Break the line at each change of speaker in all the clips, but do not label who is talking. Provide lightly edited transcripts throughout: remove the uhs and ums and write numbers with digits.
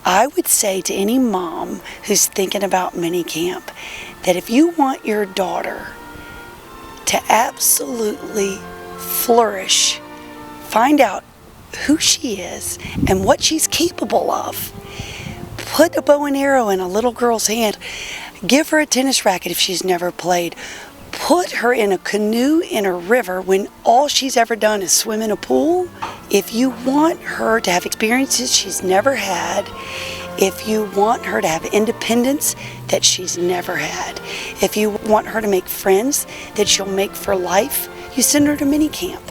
I would say to any mom who's thinking about mini camp that if you want your daughter to absolutely flourish, find out who she is and what she's capable of. Put a bow and arrow in a little girl's hand. Give her a tennis racket if she's never played. Put her in a canoe in a river when all she's ever done is swim in a pool. If you want her to have experiences she's never had, if you want her to have independence that she's never had, if you want her to make friends that she'll make for life, you send her to mini camp.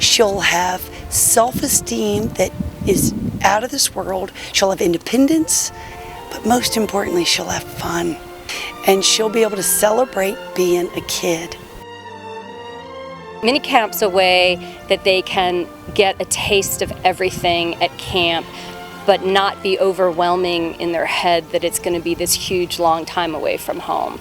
She'll have self-esteem that is out of this world. She'll have independence, but most importantly, she'll have fun. And she'll be able to celebrate being a kid.
Mini camp's a way that they can get a taste of everything at camp, but not be overwhelming in their head that it's going to be this huge long time away from home.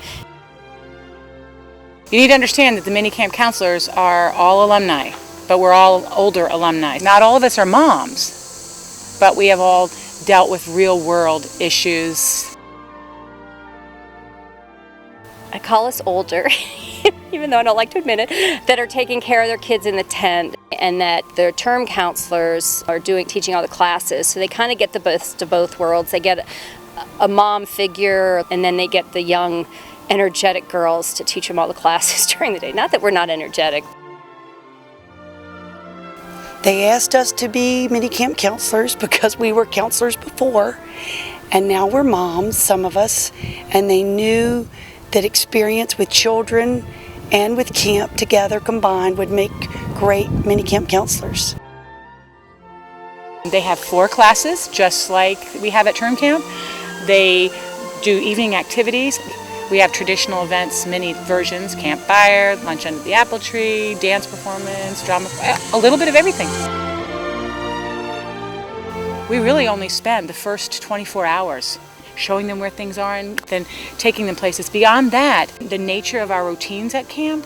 You need to understand that the mini camp counselors are all alumni, but we're all older alumni. Not all of us are moms, but we have all dealt with real world issues.
I call us older, even though I don't like to admit it, that are taking care of their kids in the tent, and that their term counselors are teaching all the classes. So they kind of get the best of both worlds. They get a mom figure, and then they get the young, energetic girls to teach them all the classes during the day. Not that we're not energetic.
They asked us to be mini camp counselors because we were counselors before, and now we're moms, some of us, and they knew that experience with children and with camp together combined would make great mini camp counselors.
They have 4 classes, just like we have at term camp. They do evening activities. We have traditional events, mini versions, campfire, lunch under the apple tree, dance performance, drama, a little bit of everything. We really only spend the first 24 hours showing them where things are and then taking them places. Beyond that, the nature of our routines at camp,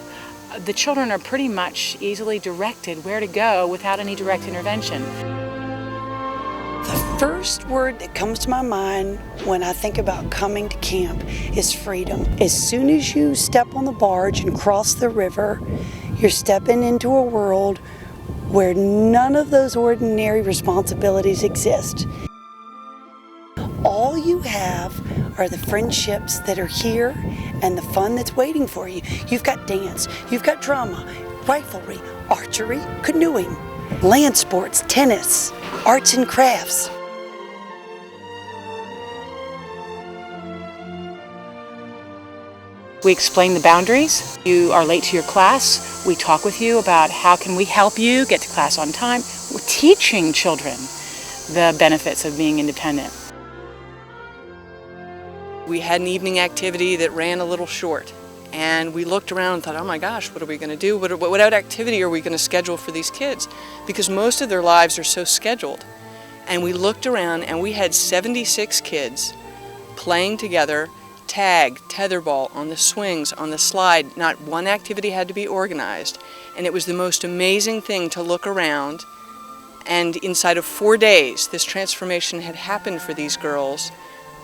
the children are pretty much easily directed where to go without any direct intervention.
The first word that comes to my mind when I think about coming to camp is freedom. As soon as you step on the barge and cross the river, you're stepping into a world where none of those ordinary responsibilities exist. All you have are the friendships that are here and the fun that's waiting for you. You've got dance, you've got drama, riflery, archery, canoeing, land sports, tennis, arts and crafts.
We explain the boundaries. You are late to your class. We talk with you about how can we help you get to class on time. We're teaching children the benefits of being independent.
We had an evening activity that ran a little short, and we looked around and thought, oh my gosh, what are we going to do? What activity are we going to schedule for these kids? Because most of their lives are so scheduled. And we looked around and we had 76 kids playing together, tag, tetherball, on the swings, on the slide. Not one activity had to be organized. And it was the most amazing thing to look around. And inside of 4 days, this transformation had happened for these girls,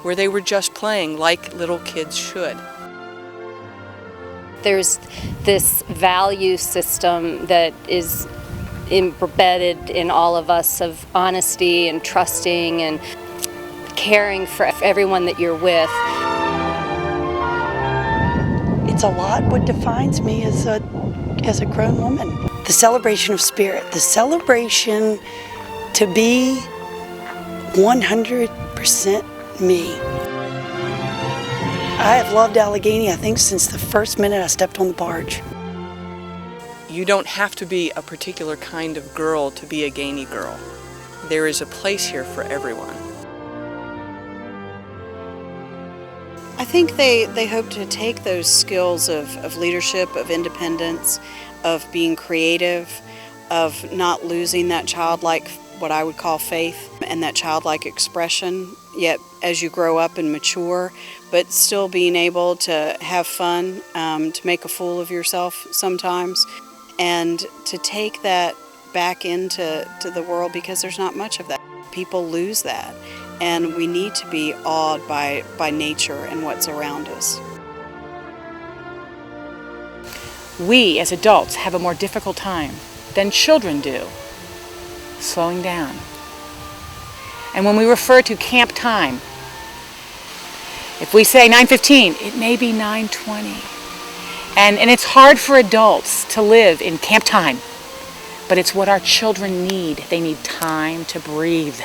where they were just playing like little kids should.
There's this value system that is embedded in all of us of honesty and trusting and caring for everyone that you're with.
It's a lot what defines me as a grown woman. The celebration of spirit, the celebration to be 100% me. I have loved Alleghany, I think, since the first minute I stepped on the barge.
You don't have to be a particular kind of girl to be a Gainey girl. There is a place here for everyone.
I think they hope to take those skills of leadership, of independence, of being creative, of not losing that childlike, what I would call faith, and that childlike expression, yet as you grow up and mature, but still being able to have fun, to make a fool of yourself sometimes, and to take that back into the world, because there's not much of that. People lose that. and we need to be awed by nature and what's around us.
We as adults have a more difficult time than children do slowing down. And when we refer to camp time, if we say 9:15, it may be 9:20. And it's hard for adults to live in camp time, but it's what our children need. They need time to breathe,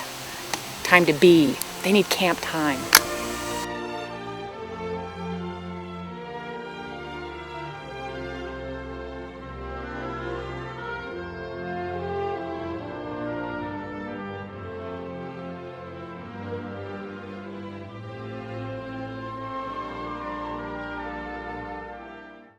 time to be. They need camp time.